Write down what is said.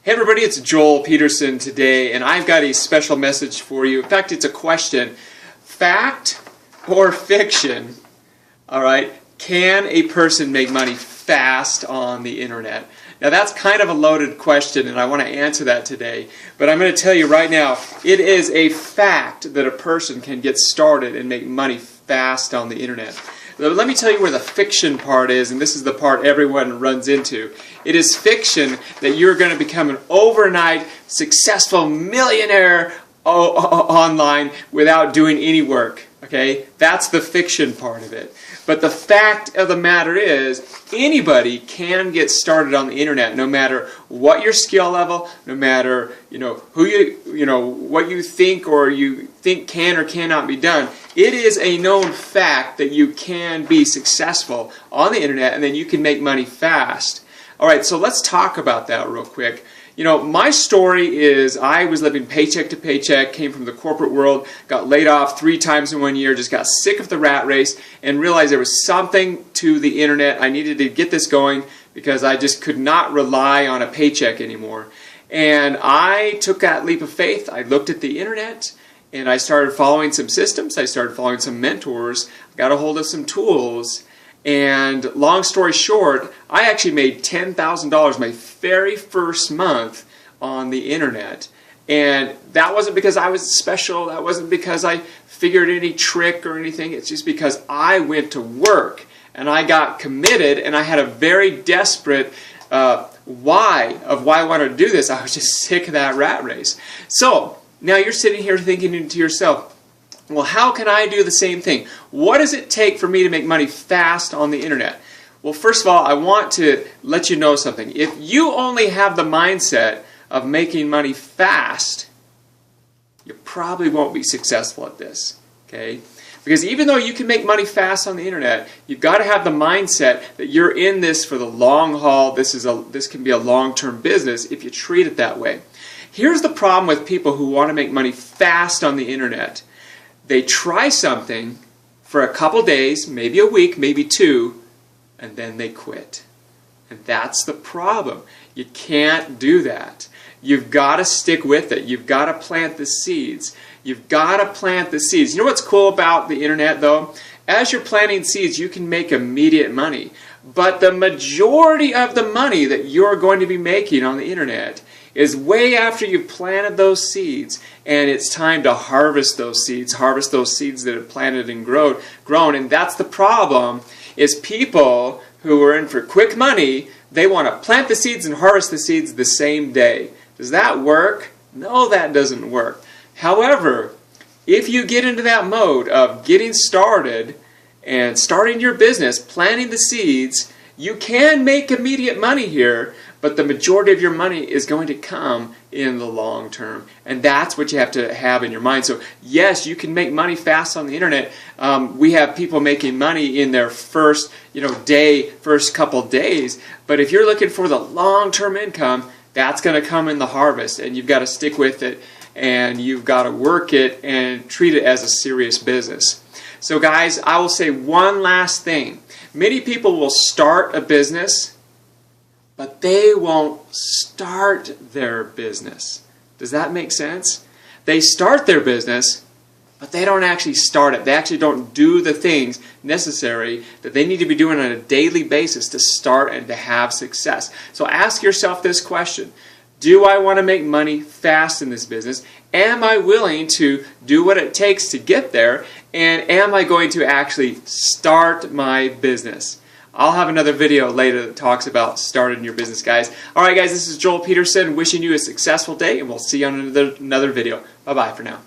Hey everybody, it's Joel Peterson today, and I've got a special message for you. In fact, it's a question. Fact or fiction? Alright, can a person make money fast on the internet? Now that's kind of a loaded question, and I want to answer that today. But I'm going to tell you right now, it is a fact that a person can get started and make money fast on the internet. Let me tell you where the fiction part is, and this is the part everyone runs into. It is fiction that you're going to become an overnight successful millionaire online without doing any work. Okay? That's the fiction part of it. But the fact of the matter is, anybody can get started on the internet, no matter what your skill level, no matter what you think or you think can or cannot be done. It is a known fact that you can be successful on the internet, and then you can make money fast. All right, so let's talk about that real quick. My story is I was living paycheck to paycheck, came from the corporate world, got laid off 3 times in 1 year, just got sick of the rat race, and realized there was something to the internet. I needed to get this going because I just could not rely on a paycheck anymore. And I took that leap of faith. I looked at the internet, and I started following some systems. I started following some mentors, got a hold of some tools. And long story short, I actually made $10,000 my very first month on the internet. And that wasn't because I was special. That wasn't because I figured any trick or anything. It's just because I went to work and I got committed, and I had a very desperate why I wanted to do this. I was just sick of that rat race. So now you're sitting here thinking to yourself, well, how can I do the same thing? What does it take for me to make money fast on the internet? Well, first of all, I want to let you know something. If you only have the mindset of making money fast, you probably won't be successful at this. Okay? Because even though you can make money fast on the internet, you've got to have the mindset that you're in this for the long haul. This can be a long-term business if you treat it that way. Here's the problem with people who want to make money fast on the internet. They try something for a couple days, maybe a week, maybe 2, and then they quit. And that's the problem. You can't do that. You've got to stick with it. You've got to plant the seeds. You've got to plant the seeds. You know what's cool about the internet, though? As you're planting seeds, you can make immediate money. But the majority of the money that you're going to be making on the internet is way after you've planted those seeds, and it's time to harvest those seeds that have planted and grown. And that's the problem, is people who are in for quick money, they want to plant the seeds and harvest the seeds the same day. Does that work? No, that doesn't work. However, if you get into that mode of getting started and starting your business, planting the seeds, you can make immediate money here, but the majority of your money is going to come in the long term. And that's what you have to have in your mind. So yes, you can make money fast on the internet. We have people making money in their first couple days. But if you're looking for the long-term income, that's going to come in the harvest. And you've got to stick with it, and you've got to work it and treat it as a serious business. So guys, I will say one last thing. Many people will start a business, but they won't start their business. Does that make sense? They start their business, but they don't actually start it. They actually don't do the things necessary that they need to be doing on a daily basis to start and to have success. So ask yourself this question. Do I want to make money fast in this business? Am I willing to do what it takes to get there? And am I going to actually start my business? I'll have another video later that talks about starting your business, guys. Alright guys, this is Joel Peterson wishing you a successful day, and we'll see you on another video. Bye-bye for now.